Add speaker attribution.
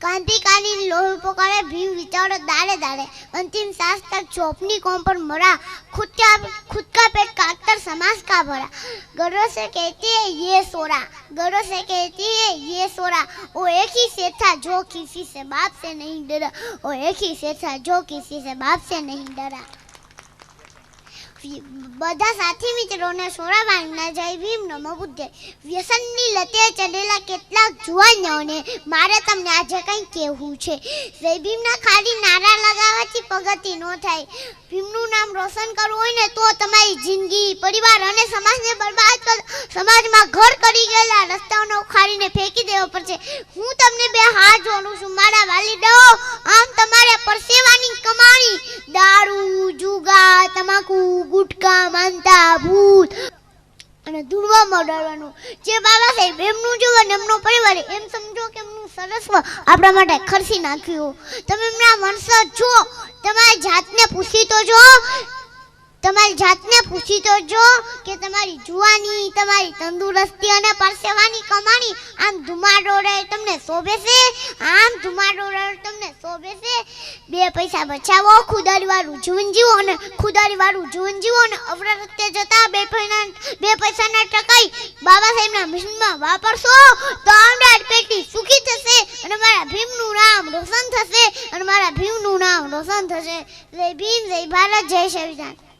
Speaker 1: क्रांतिकारी लोहे पुकारे भीम विचारो दाड़े दाड़े अंतिम सांस तक चौपनी कोम पर मरा खुद का पेट काटकर समाज का भरा गर्व से कहती है ये सोरा गर्व से कहती है ये सोरा वो एक ही से था जो किसी से बाप से नहीं डरा वो एक ही से था जो किसी से बाप से नहीं डरा બધા સાથી મિત્રોને સોરાબાઈના જય ભીમ નમો બુદ્ધે વ્યસનની લતે ચડેલા કેટલાક જુવાનોને મારે તમને આજે કંઈ કહેવું છે જય ભીમના ખાલી નારા લગાવવાથી પ્રગતિ ન થાય ભીમનું નામ રોશન કરવું હોય ને તો તમારી જિંદગી પરિવાર અને સમાજને બરબાદ કર સમાજમાં ઘર કરી ગયેલા રસ્તાઓને ઉખાડીને ફેંકી દેવો પડશે હું તમને બે હાથ જોડું છું મારા વાલીડો આમ તમારે પરસેવાની કમાણી દારૂ જુગાર તમાકુ ગુટકા માનતા ભૂત અને ધૂળવામાં ડરવાનું જે બાબા સાહેબ એમનું જીવન એમનો પરિવાર એમ સમજો કે એમનું સરસ્વ આપણા માટે ખર્ચી નાખ્યું તમે એમના વંશજ છો તમારી જાતને પૂછી તો જો કે તમારી જુવાની તમારી તંદુરસ્તી અને પરસેવાની કમાણી આમ ધુમાડો રહે તમને શોભે છે આમ ધુમાડો રહે તમને શોભે છે બે પૈસા બચાવો ખુદારી વાળું જીવન જીવો અને અવરા રસ્તે જતા બે પૈસાના ટકાઈ બાબા સાહેબના મિશનમાં વાપરશો તો આવનાર પેઢી સુખી થશે અને મારા ભીમનું નામ રોશન થશે જય ભીમ જય ભારત જય સંવિધાન